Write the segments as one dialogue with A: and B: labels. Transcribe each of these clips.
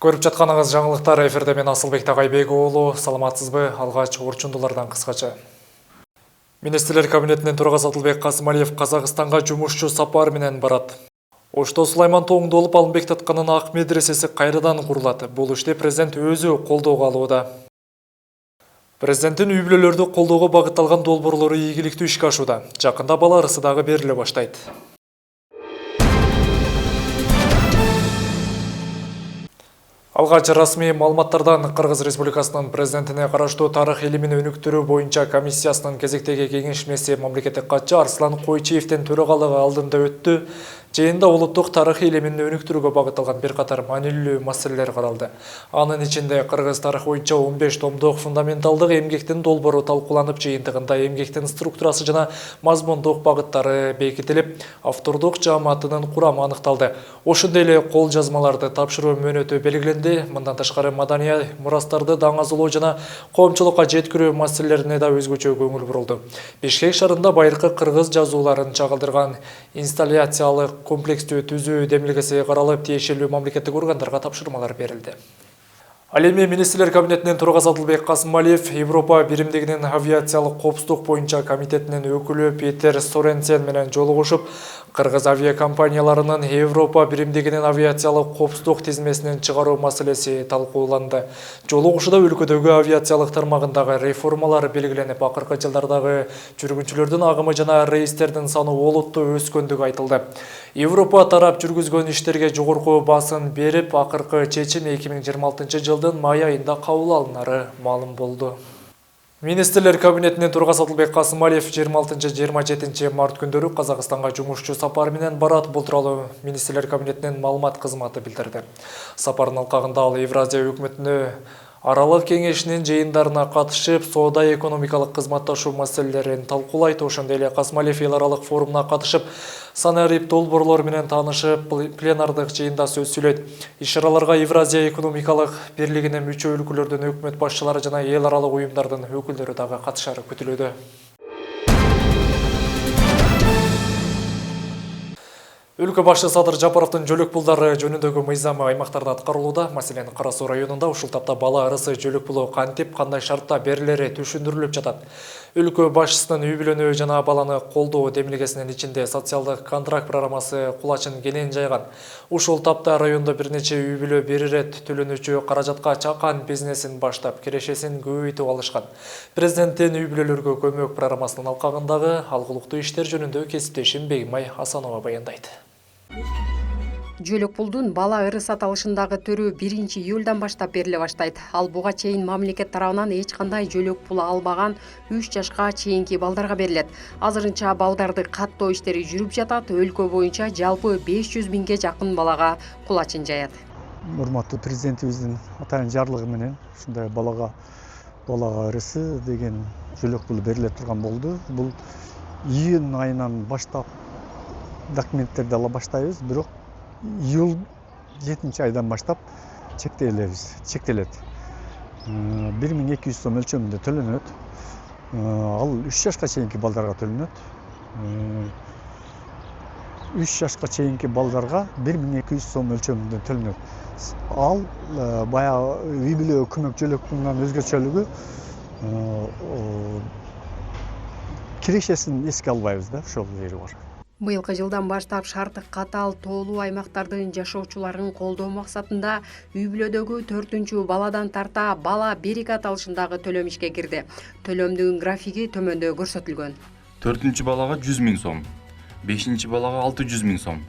A: Көріп жатқаныңыз жаңылықтар эфирде мен Асылбек Тағайбек уулу. Саламатсызбы? Алгач орчундулардан кыскача. Министрлер кабинетинин төрагасы Атылбек Касымалиев Казакстанга жумушчу сапар менен барат. Ошто Сулайман Тоңдолуп Алымбек Татканын ак медресеси кайрадан курулат. Бул иште президент өзү колдоого алууда. Президенттин үй-бүлөлөрдү колдоого багытталган долбоорлору ийгиликтүү ишке ашууда. Жакында бала ырысы дагы бериле баштайт. Алгач расмий маалыматтардан Кыргыз Республикасынын президентине караштуу тарых илимин өнүктүрүү боюнча комиссиясынын кезектеги кеңешмеси мамлекеттик катчы Арслан Койчиевдин төрагалыгы алдында өттү. Жыйында улуттук тарых илимин өнүктүрүүгө багытталган бир катар маанилүү маселелер каралды. Анын ичинде кыргыз тарыхы боюнча 15 томдук фундаменталдык эмгектин долбоору талкууланып, жыйынтыгында эмгектин структурасы жана мазмундук багыттары бекитилип, автордук жааматынын курамы аныкталды. Ошондой эле кол жазмаларды тапшыруу мөөнөтү белгиленди. Мындан тышкары маданий мурастарды даңазалоо жана коомчулукка жеткирүү маселелерине да өзгөчө көңүл бурулду. Бишкек шаарында байыркы кыргыз жазууларын чагылдырган инсталляциялык комплекстүү түзүү демилгеси каралып, тиешелүү мамлекеттик органдарга тапшырмалар берилди. Ал эми Министрлер кабинетинин төрагасы Атылбек Касымалиев Европа биримдигинин авиациялык коопсуздук боюнча комитетинин өкүлү Петер Соренсен менен жолугушуп, кыргыз авиакомпанияларынын Европа биримдигинин авиациялык коопсуздук тизмесинен чыгаруу маселеси талкууланды. Жолугушууда өлкөдөгү авиациялык тармагындагы реформалар белгиленип, акыркы жылдардагы жүргүнчүлөрдүн агымы жана рейстердин саны олуттуу өскөндүгү айтылды. Европа тарап жүргүзгөн иштерге жогорку басым берип, акыркы чечим 2026 май айында кабыл алынары маалым болду. Министрлер кабинетинин төрагасы Атылбек Касымалиев 26-27 март күндөрү Казакстанга жумушчу сапар менен барат. Бул тууралуу Министрлер кабинетинин маалымат кызматы билдирди. Сапардын алкагында ал Евразия өкмөтүнө аралык кеңешинин жыйындарына катышып, соода-экономикалык кызматташуу маселелерин талкуулайт. Ошондой эле Касымалиев эл аралык форумуна катышып, санарип долбоорлор менен таанышып, пленардык жыйында сөз сүйлөйт. Иш-чараларга Евразия экономикалык бирлигине мүчө өлкөлөрдүн өкмөт башчылары жана эл аралык уюмдардын өкүлдөрү дагы катышары күтүлүүдө. Өлкө башчысы Садыр Жапаровдун жөлөк пулдары жөнүндөгү мыйзамы аймактарда аткарылууда. Маселен, Кара Суу районунда ушул тапта бала ырысы жөлөк пулу кантип, кандай шартта берилери түшүндүрүлүп жатат. Өлкө башчысынын үй-бүлөнү жана баланы колдоо демилгесинин ичинде социалдык контракт программасы кулачын кенен жайган. Ушул тапта райондо бир нече үй-бүлө бир ирет төлөнүүчү каражатка чакан бизнесин баштап, кирешесин көбөйтүп алышкан. Президенттин үй-бүлөлөргө көмөк программасынын алкагындагы алгылыктуу иштер жөнүндө кесиптешим Бегимай Асанова баяндайт.
B: Жөлөк пулдун бала ырыс аталышындагы түрү 1-июлдан баштап бериле баштайт. Ал буга чейин мамлекет тарабынан эч кандай жөлөк пулу албаган 3 жашка чейинки балдарга берилет. Азырынча балдарды каттоо иштери жүрүп жатат. Өлкө боюнча жалпы 500 миңге жакын балага кулачын жаят.
C: Урматтуу президентибиздин атайын жарлыгы менен ушундай балага ырысы деген жөлөк пулу бериле турган болду. Бул июнь айынан баштап документтерди ала баштайбыз, бирок июль 7-айдан баштап чектелет. 1200 сом өлчөмүндө төлөнөт. Ал 3 жашка чейинки балдарга төлөнөт. 3 жашка чейинки балдарга 1200 сом өлчөмүндө төлөнөт. Ал баягы үй-бүлө көмөк жөлөк пулунан өзгөчөлүгү кирешесин эске албайбыз да, ошол жери бар.
B: Быйылкы жылдан баштап шарты катаал тоолуу аймактардын жашоочуларын колдоо максатында үй-бүлөдөгү 4-чү баладан тарта бала берик аталышындагы төлөм ишке кирди. Төлөмдүн графиги төмөндө көрсөтүлгөн.
D: 4-чү балага 100 миң сом, 5-чи балага 600 миң сом,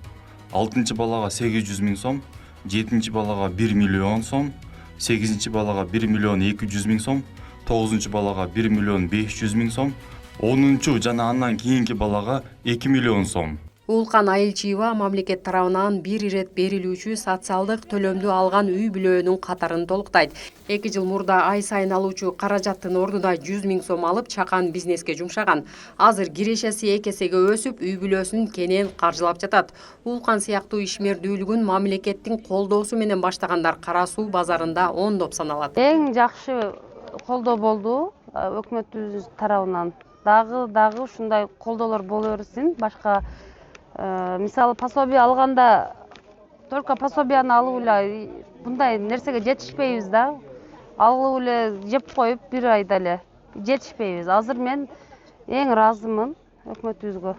D: 6-чы балага 800 миң сом, 7-чи балага 1 миллион сом, 8-чи балага 1 миллион 200 миң сом, 9-чу балага 1 миллион 500 миң сом, 10-чу жана андан кийинки балага 2 миллион сом.
B: Улкан Айылчиева мамлекет тарабынан бир ирет берилүүчү социалдык төлөмдү алган үй-бүлөнүн катарын толуктайт. 2 жыл мурда ай сайын алуучу каражаттын ордуна 100 миң сом алып, чакан бизнеске жумшаган. Азыр кирешеси 2 эсеге өсүп, үй-бүлөсүн кенен каржылап жатат. Улкан сыяктуу ишмердүүлүгүн мамлекеттин колдоосу менен баштагандар Кара Суу базарында ондоп саналат.
E: Эң жакшы колдоо болду өкмөтүбүз тарабынан. Дагы ушундай колдоолор боло берсин. Башка мисалы пособие алганда только пособияны алып эле мындай нерсеге жетишпейбиз да. Алып эле жеп коюп бир айда эле жетишпейбиз. Азыр мен эң ыраазымын өкмөтүбүзгө.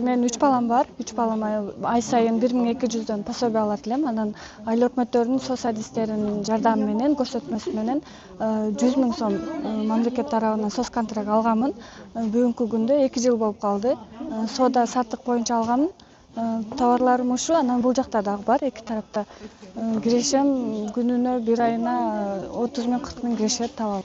F: Мен 3 балам бар. 3 балам ай сайын 1200дөн пособие алат элем. Анан айыл өкмөттөрүнүн социалисттеринин жардамы менен, көрсөтмөсү менен 100 000 сом мамлекет тарабынан соц контракт алганмын. Бүгүнкү күндө 2 жыл болуп калды. Соода саттык боюнча алганмын. Товарларым ушу, анан бул жакта дагы бар, эки тарапта. Кирешем күнүнө бир айына 30 000 40 000 кирешет табам.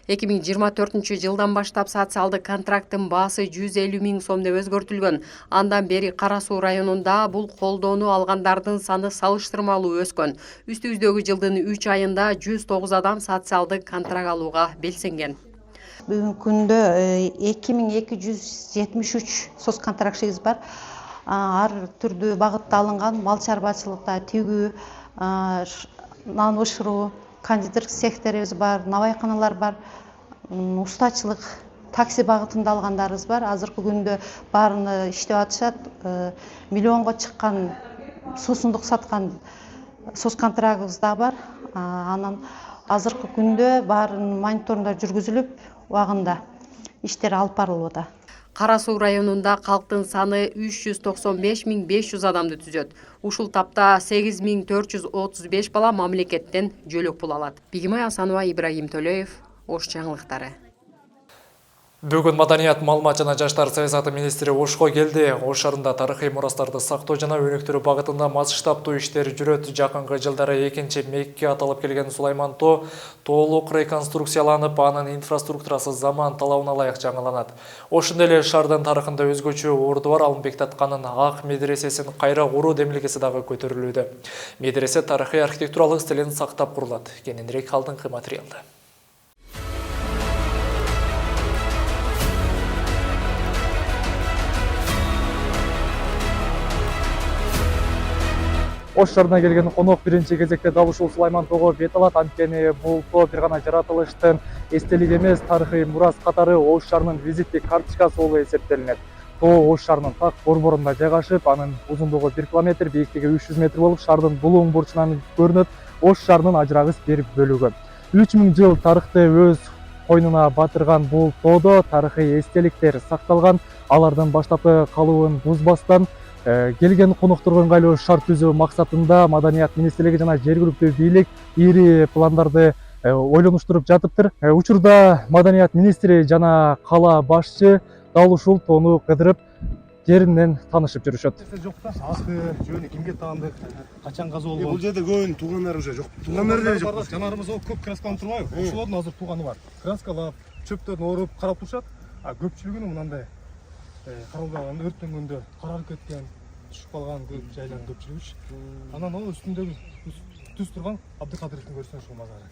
B: 2024 жылдан баштап социалдык контракттын баасы 150 000 сом деп өзгөртүлгөн. Андан бери Кара Суу районунда бул колдоону алгандардын саны салыштырмалуу өскөн. Үстүбүздөгү жылдын 3 айында 109 адам социалдык контракт алууга белсенген.
G: Бүгүнкү күндө 2273 соц контрактчыбыз бар. Ар түрдүү багытта алынган мал чарбачылыкта тигүү, нан бышыруу, кондитер цехтерибиз бар, навайканалар бар, устачылык, такси багытында алгандарыбыз бар. Азыркы күндө баарын иштеп атышат. Миллионго чыккан суусундук саткан соц контрактыбыз да бар. Анан азыркы күндө баарын мониторинг жүргүзүлүп, убагында иштер алып барылып атат.
B: Кара Суу районунда калктын саны 395 500 адамды түзөт. Ушул тапта 8 435 бала мамлекеттен жөлөк пул алат. Бигимай Асанова, Ибрагим Төлөев, Ош жаңылыктары.
A: Бүгүн Маданият, маалымат жана жаштар саясаты министри Ошко келди. Ош шаарында тарыхый мурастарды сактоо жана өнүктүрүү багытында масштабдуу иштер жүрөт. Жакынкы жылдары экинчи Мекке аталып келген Сулайман Тоо толук реконструкцияланып, анын инфраструктурасы заман талабына ылайык жаңыланат. Ошондой эле шаардын тарыхында өзгөчө орду бар Алмбек Татканын Ак медресесин кайра куруу демилгеси дагы көтөрүлүүдө. Медресе тарыхый архитектуралык стилин сактап курулат. Кененирээк алдыңкы материалда. Ош шаарына келген конок биринчи кезекте дал ушул Сулайман Тоого бет алат. Анткени бул тоо бир гана жаратылыштын эстелиги эмес, тарыхый мурас катары Ош шаарынын визиттик карточкасы болуп эсептелинет. Тоо Ош шаарынын так борборунда жайгашып, анын узундугу 1 километр, бийиктиги 300 метр болуп, шаардын булуң бурчунан көрүнөт. Ош шаарынын ажырагыс бир бөлүгү. 3000 жыл тарыхты өз койнуна батырган бул тоодо тарыхый эстеликтер сакталган. Алардын баштапкы калыбын бузбастан келген конокторго ыңгайлуу шарт түзүү максатында Маданият министрлиги жана жергиликтүү бийлик ири пландарды ойлонуштуруп жатыптыр. Учурда Маданият министри жана кала башчы дал ушул тоону кыдырып, жеринен таанышып жүрүшөт.
H: Аты, жөнү кимге таандык, качан каза болгон?
I: Бул жерде көбүнүн туугандары уже жок. Туугандары деле жок.
H: Жанарыбыз көп краскаланып турбайбы? Ошолордун азыр тууганы бар. Краскалап, чөптөрдүн оруп карап турушат. А көпчүлүгүнүн мындай каралбаган, өрттөнгөндө карарып кеткен, түшүп калган көп жайлардын көпчүлүгү. Анан ал үстүндөгү түз турган Абдыкадыровдун көрсөтүшү ушул мазары.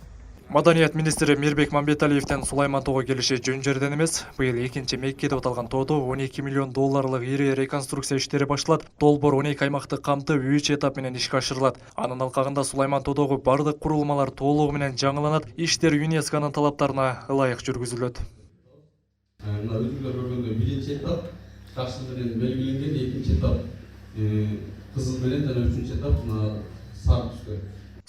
A: Маданият министри Мирбек Мамбеталиевден Сулайман Тоого келиши жөн жерден эмес. Быйыл экинчи Мекке деп аталган тоодо 12 миллион долларлык ири реконструкция иштери башталат. Долбоор 12 аймакты камтып, 3 этап менен ишке ашырылат. Анын алкагында Сулайман тоодогу бардык курулмалар толугу менен жаңыланат. Иштер ЮНЕСКОнун талаптарына ылайык жүргүзүлөт.
J: Мына өзүңүздөр көргөндөй биринчи этап жакшы менен белгиленген, экинчи этап кызыл менен жана үчүнчү этап сары түстө.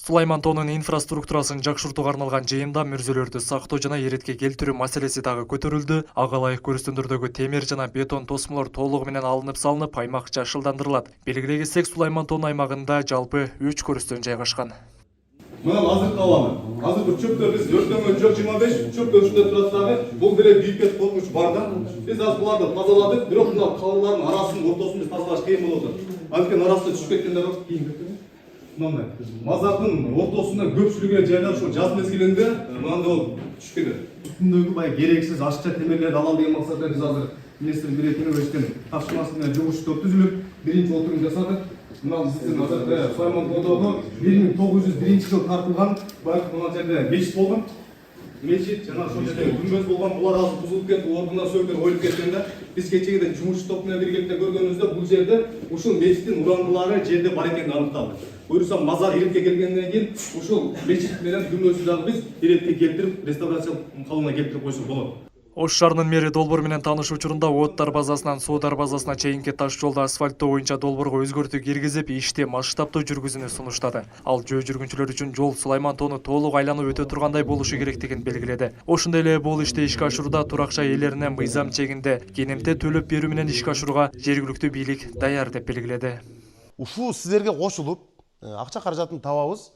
A: Сулайман тоонун инфраструктурасын жакшыртууга арналган жыйында мүрзөлөрдү сактоо жана эретке келтирүү маселеси дагы көтөрүлдү. Ага ылайык көрүстөндөрдөгү темир жана бетон тосмолор толугу менен алынып салынып, аймак жашылдандырылат. Белгилей кетсек, Сулайман тоонун аймагында жалпы 3 көрүстөн жайгашкан.
K: Мына азыркы абаны. Азыркы чөптөр биз өртөнгөн жок 25 чөп көчүндө турат дагы. Бул деле бийикет коркунуч бар да. Биз азыр буларды тазаладык, бирок мына калырлардын арасын, ортосун биз тазалаш кыйын болуп атат. Анткени арасына түшүп кеткендер бар. Мындай мазардын ортосунда көпчүлүгү жайлар ушул жаз мезгилинде мындай түшүп кетет. Үстүндөгү бай керексиз ашча темирлерди алалы деген максатта биз азыр министр биретине өчтөн тапшырмасы менен жугуш өткүзүлүп, биринчи отурум жасадык. Мына биздин азыр Сулайман тоодогу 1901 жыл тартылган мына жерде мечит болгон. Мечит жана ошол жерде күмбөз болгон, булар азыр бузулуп кетип, ордуна сөктөр коюлуп кеткен да. Биз кечээден жумуш топ менен биргеликте көргөнүбүздө бул жерде ушул мечиттин урандылары жерде бар экени аныкталды. Буюрса мазар иретке келгенден кийин ушул мечит менен күмбөздү дагы биз иретке келтирип, реставрация калыбына келтирип койсок болот.
A: Ош шаарынын мэри долбоор менен таанышуу учурунда Оттар базасынан Суудар базасына чейинки таш жолду асфальттоо боюнча долбоорго өзгөртүү киргизип, ишти масштабтуу жүргүзүүнү сунуштады. Ал жөө жүргүнчүлөр үчүн жол Сулайман тоону толук айланып өтө тургандай болушу керектигин белгиледи. Ошондой эле бул ишти ишке ашырууда турак жай ээлерине мыйзам чегинде кенемте төлөп берүү менен ишке ашырууга жергиликтүү бийлик даяр деп белгиледи.
I: Ушу сиздерге кошулуп, акча каражатын табабыз.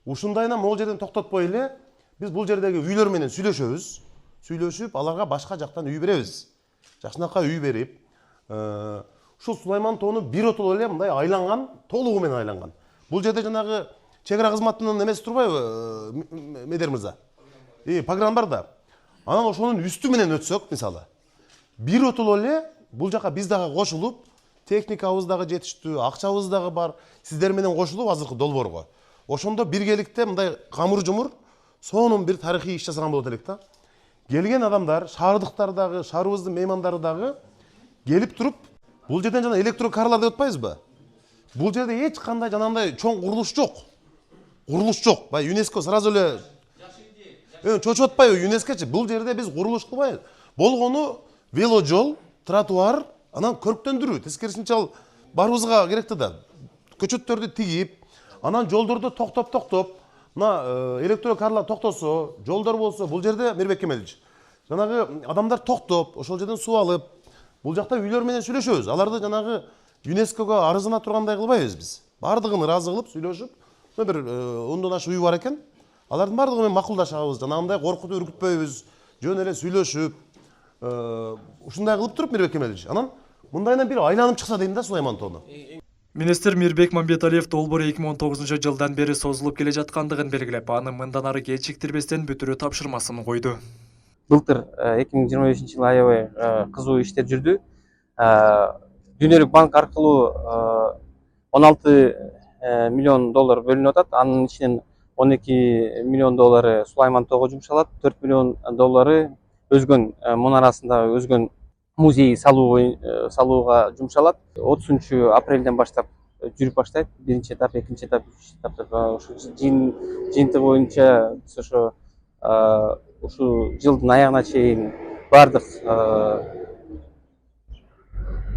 I: Ушундайына могул жерден токтотпой эле биз бул жердеги үйлөр менен сүйлөшүп, аларга башка жактан үй беребиз. Жакшынакай үй берип, ушул Сулайман тоону бир отол эле мындай айланган, толугу менен айланган. Бул жерде жанагы чек ара кызматынын эмеси турбайбы, Медер мырза? Программа бар да. Анан ошонун үстү менен өтсөк, мисалы, бир отол эле бул жака биз дагы кошулуп, техникабыз дагы жетиштүү, акчабыз дагы бар, сиздер менен кошулуп азыркы долбоорго. Ошондо биргеликте мындай камыр-жумур сонун бир тарыхый иш жасаган болот элек да. Келген адамдар, шаардыктар дагы, шаарыбыздын меймандары дагы келип туруп, бул жерден жана электрокарлар деп атпайбызбы? Бул жерде эч кандай жанагындай чоң курулуш жок. Курулуш жок. Бай ЮНЕСКО сразу эле чочуп атпайбы ЮНЕСКОчу? Бул жерде биз курулуш кылбайбыз. Болгону веложол, тротуар, анан көрктөндүрүү. Тескерисинче ал баарыбызга керекти да. Көчөттөрдү тигип, анан жолдорду токтоп, мына электрокарлар токтосо, жолдор болсо, бул жерде Мирбек Кемелович, жанагы адамдар токтоп, ошол жерден суу алып, бул жакта үйлөр менен сүйлөшөбүз. Аларды жанагы ЮНЕСКОго арызына тургандай кылбайбыз биз. Бардыгын ыраазы кылып сүйлөшүп, бир 10дон ашык үй бар экен. Алардын бардыгы менен макулдашабыз, жанагындай коркутуп үркүтпөйбүз, жөн эле сүйлөшүп, ушундай кылып туруп Мирбек Кемелович. Анан мындайынан бир айланып чыкса дейм да Сулайман тоону.
A: Министр Мирбек Мамбеталиев долбоор 2019 жылдан бери созулуп келе жаткандыгын белгилеп, аны мындан ары кечиктирбестен бүтүрүү тапшырмасын койду.
L: Былтыр 2025 жылы аябай кызуу иштер жүрдү. Дүйнөлүк банк аркылуу 16 миллион доллар бөлүнүп атат. Анын ичинен 12 миллион доллары Сулайман тоого жумшалат, 4 миллион доллары өзгөн мунарасындагы өзгөн музей салууга жумшалат. 30 апрелден баштап жүрүп баштайт. Биринчи этап, экинчи этап, үчүнчү этап ошо жыйынтыгы боюнча биз ошо ушул жылдын аягына чейин бардык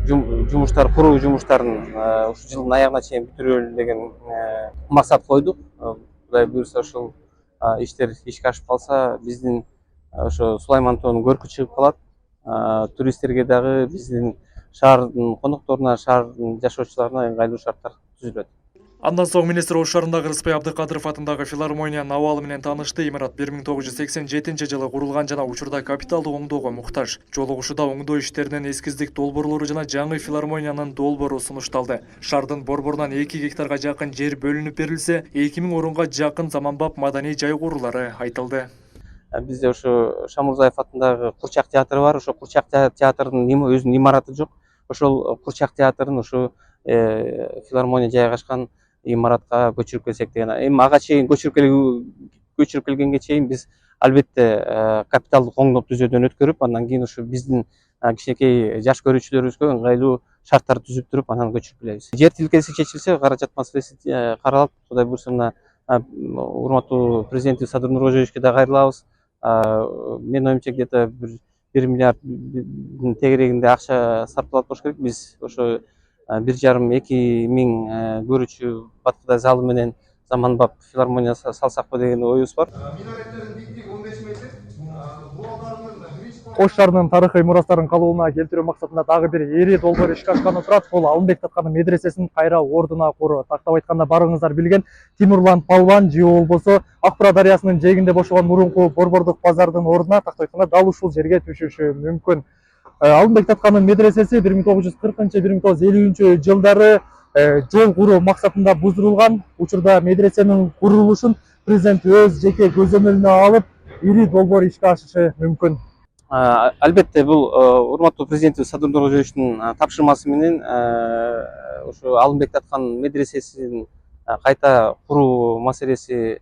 L: жумуштар, куруу жумуштарын ушул жылдын аягына чейин бүтүрөлү деген максат койдук. Кудай буюрса ошол иштер ишке ашып калса, биздин ошо Сулайман тоонун көркү чыгып калат. Туристтерге дагы биздин шаардын конокторуна, шаардын жашоочуларына ыңгайлуу шарттар түзүлөт.
A: Андан соң министр Ош шаарындагы Рыспай Абдыкадыров атындагы филармониянын абалы менен таанышты. Имарат 1987 жылы курулган жана учурда капиталды оңдоого муктаж. Жолугушууда оңдоо иштеринин эскиздик долбоорлору жана жаңы филармониянын долбоору сунушталды. Шаардын борборунан 2 гектарга жакын жер бөлүнүп берилсе, 2000 орунга жакын заманбап маданий жай курулары айтылды.
L: Бизде ошо Шамурзаев атындагы Курчак театры бар. Ошо Курчак театрынын өзүнүн имараты жок. Ошол Курчак театрын ошо филармония жайгашкан имаратка көчүрүп келсек деген. Эми ага чейин көчүрүп келгенге чейин биз албетте капиталдык оңдоп түзөөдөн өткөрүп, андан кийин ушу биздин кичинекей жаш көрүүчүлөрүбүзгө ыңгайлуу шарттар түзүп туруп, анан көчүрүп келебиз. Жер тилкеси чечилсе, каражат маселеси каралат. Кудай буйрса, мына урматтуу президентибиз Садыр Нуркожоевичке да кайрылабыз. Менин оюмча где-то 1 миллиард тегерегинде акча сарпталат болуш керек. Биз ошо 1,5-2 миң көрүүчү Баткыдай залы менен заманбап филармония салсакпы деген оюбуз бар.
A: Ош шаарынын тарыхый мурастарын калыбына келтирүү максатында дагы бир эри долбоор ишке ашканы турат. Бул Алымбек Татканын медресесин кайра ордуна куруу. Тактап айтканда барыңыздар билген Тимурлан Палван же болбосо Акбара дарыясынын жээгинде бошогон мурунку борбордук базардын ордуна тактап айтканда дал ушул жерге түшүшү мүмкүн. Алымбек Татканын медресеси 1940-1950 жылдары жол куруу максатында буздурулган. Учурда медресенин курулушун президент өз жеке көзөмөлүнө алып, ири долбоор ишке ашышы мүмкүн.
L: Албетте бул урматтуу президентибиз Садыр Нуркожоевичтин тапшырмасы менен ошо Алымбек Таткан медресесин кайта куруу маселеси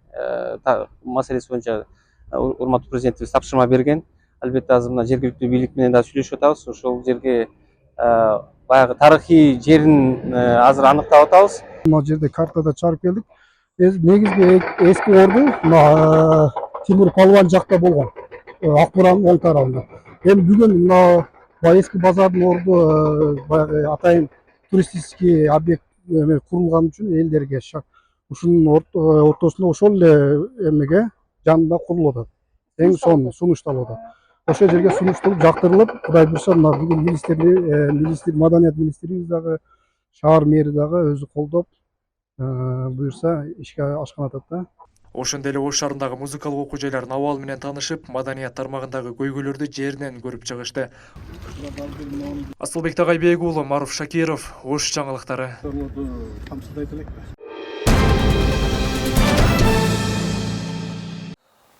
L: боюнча урматтуу президентибиз тапшырма берген. Албетте азыр мына жергиликтүү бийлик менен да сүйлөшүп атабыз. Ошол жерге баягы тарыхый жерин азыр аныктап атабыз.
M: Мына жерде картада чарып келдик. Негизги эски орду Тимур Палван жакта болгон. Акбаранын оң тарабында. Эми бүгүн мына Байески базардын орду баягы атайын туристический объект курулган үчүн элдерге ушунун ортосунда ошол эле эмеге жанында курулуп атат. Эң сонун сунушталып атат. Ошол жерге сунушталып жактырылып, Кудай буйрса мына бүгүн министр маданият министрибиз дагы, шаар мэри дагы өзү колдоп буйрса ишке ашкан атат да.
A: Ошондой эле Ош шаарындагы музыкалык окуу жайлардын абалы менен таанышып, маданият тармагындагы көйгөйлөрдү жеринен көрүп чыгышты. Асылбек Тагайбек уулу, Маруф Шакиров, Ош жаңылыктары.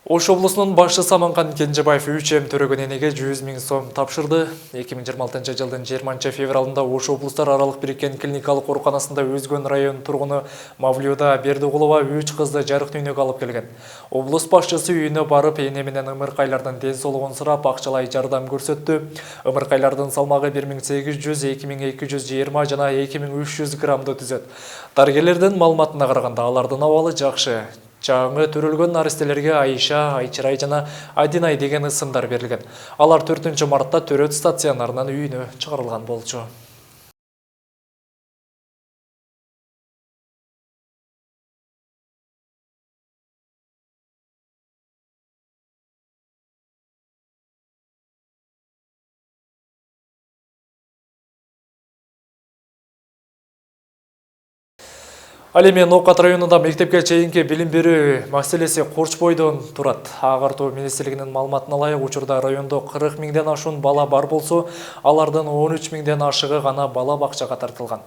A: Ош облусунун башчысы Аманкан Кенжебаев 3М төрөгөн энеге 100 000 сом тапшырды. 2026 жылдын 20 февралында Ош облустар аралык бириккен клиникалык ооруканасында Өзгөн район тургуну Мавлюда Бердигулова 3 кызды жарык дүйнөгө алып келген. Облус башчысы үйүнө барып, эне менен ымыркайлардын ден соолугун сурап, акчалай жардам көрсөттү. Ымыркайлардын салмагы 1800, 2220 жана 2300 граммды түзөт. Дарыгерлердин маалыматына караганда, алардын абалы жакшы. Жаңы төрөлгөн наристелерге Айша, Айчырай жана Адинай деген ысымдар берилген. Алар 4 мартта Төрөт стационарынан үйүнө чыгарылган болчу. Ал эми Ноокат районунда мектепке чейинки билим берүү маселеси корч бойдон турат. Агартуу министрлигинин маалыматына ылайык, учурда райондо 40 000ден ашуун бала бар болсо, алардын 13 000ден ашыгы гана бала бакчага тартылган.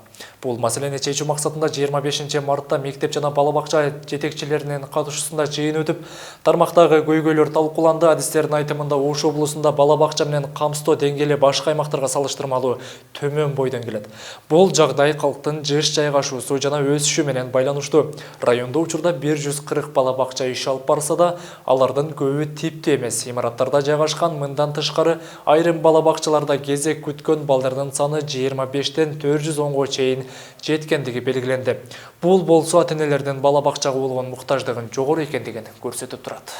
A: Бул маселени чечүү максатында 25 мартта мектеп жана бала бакча жетекчилеринин катышуусунда жыйын өтүп, тармактагы көйгөйлөр талкууланды. Адистердин айтымында Ош облусунда бала бакча менен камсыздоо деңгээли башка аймактарга салыштырмалуу төмөн бойдон келет. Бул жагдай калктын жыш жайгашуусу жана өсүшү менен байланыштуу. Райондо учурда 140 бала бакча иш алып барса да, алардын көбү типтүү эмес. Имараттарда жайгашкан. Мындан тышкары, айрым бала бакчаларда кезек күткөн балдардын саны 25ден 410го чейин жеткендиги белгиленди. Бул болсо ата-энелердин бала бакчага болгон муктаждыгын жогору экендигин көрсөтүп турат.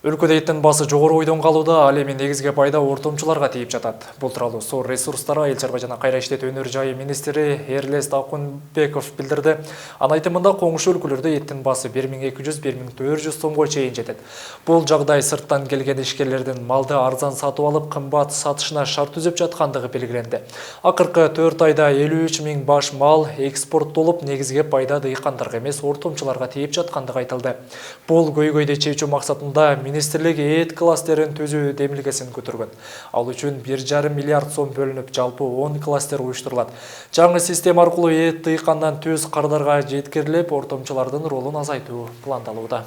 A: Өлкөдө эттин басы жогору ойдон калууда, ал эми негизги пайда ортомчуларга тийип жатат. Бул тууралуу Суу ресурстары, Айыл чарба жана кайра иштетүү өнөр жайы министри Эрлест Акунбеков билдирди. Анын айтымында, коңшу өлкөлөрдө эттин басы 1200–1400 сомго чейин жетет. Бул жагдай сырттан келген ишкерлердин малды арзан сатып алып, кымбат сатышына шарт түзүп жаткандыгы белгиленди. Акыркы 4 айда 53 000 баш мал экспорттолуп, негизги пайда дыйкандарга эмес, ортомчуларга тийип жаткандыгы айтылды. Бул көйгөйдү чечүү максатында министрлик эт кластерин түзүү демилгесин көтөргөн. Ал үчүн 1,5 миллиард сом бөлүнүп, жалпы 10 кластер уюштурулат. Жаңы система аркылуу эт дыйкандан түз кардарга жеткирилип, ортомчулардын ролун азайтуу пландалууда.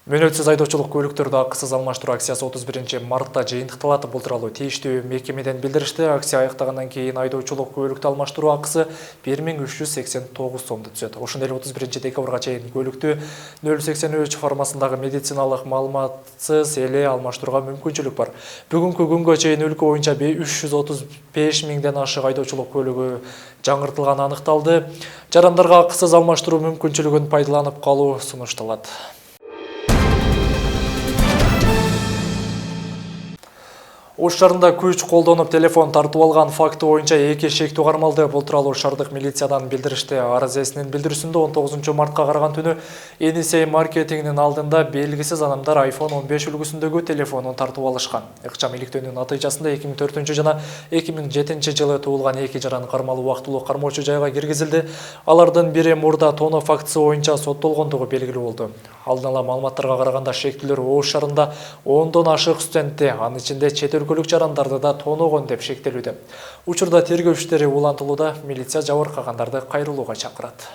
A: Мөөнөтсүз айдоочулук көлүктөрдү акысыз алмаштыруу акциясы 31 мартта жыйынтыкталат. Бул тууралуу тийиштүү мекемеден билдиришти. Акция аяктагандан кийин айдоочулук көлүктү алмаштыруу акысы 1389 сомду түзөт. Ошондой эле 31 декабрга чейин көлүктү 083 формасындагы медициналык маалыматсыз эле алмаштырууга мүмкүнчүлүк бар. Бүгүнкү күнгө чейин өлкө боюнча 335 000ден ашык айдоочулук көлүгү жаңыртылганы аныкталды. Жарандарга акысыз алмаштыруу мүмкүнчүлүгүн пайдаланып калуу сунушталат. Ош шаарында күч колдонуп телефон тартып алган факты боюнча 2 шектүү кармалды. Бул тууралуу шаардык милициядан билдиришти. Арыз ээсинин билдирүүсүндө 19 мартка караган түнү Енисей маркетингинин алдында белгисиз адамдар iPhone 15 үлгүсүндөгү телефонун тартып алышкан. Ыкчам иликтөөнүн натыйжасында 2004 жана 2007 жылы туулган 2 жаран кармалуу убактылуу кармоочу жайга киргизилди. Алардын бири мурда тоноо фактысы боюнча соттолгондугу белгилүү болду. Алдын ала маалыматтарга караганда, шектүүлөр Ош шаарында 10дон ашык студентти, анын ичинде чет өлкөлүк жарандарды да тооногон деп шектелүүдө. Учурда тергөө иштери улантылууда. Милиция жабыркагандарды кайрылууга чакырат.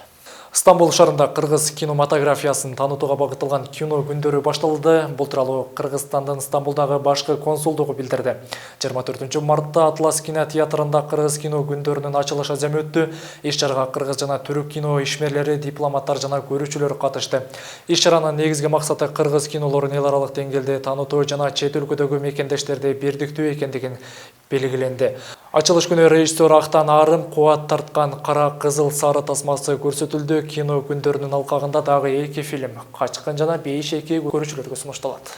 A: Стамбул шаарында кыргыз кинематографиясын танытууга багытталган кино күндөрү башталды. Бул тууралуу Кыргызстандын Стамбулдагы башкы консулдугу билдирди. 24 мартта Атлас кинотеатрында кыргыз кино күндөрүнүн ачылыш аземы өттү. Иш-чарага кыргыз жана түрк кино ишмерлери, дипломаттар жана көрүүчүлөр катышты. Иш-чаранын негизги максаты кыргыз кинолорун эл аралык деңгээлде таанытуу жана чет өлкөдөгү мекендештерди бирдиктүү экендигин белгиленди. Ачылыш күнү режиссер Актан Арым кубат тарткан кара, кызыл, сары тасмасы көрсөтүлдү. Кино күндөрүнүн алкагында дагы 2 фильм, Качкын жана Бейшеки көрүүчүлөргө сунушталат.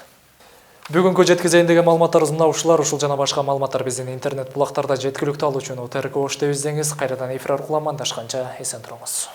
A: Бүгүнкү жеткизейин деген маалыматтар мына ушулар. Ушул жана башка маалыматтар биздин интернет булактарда жеткиликтүү алуу үчүн ОТРК Ош деп издеңиз. Кайрадан эфир аркылуу амандашканча эсен туруңуз.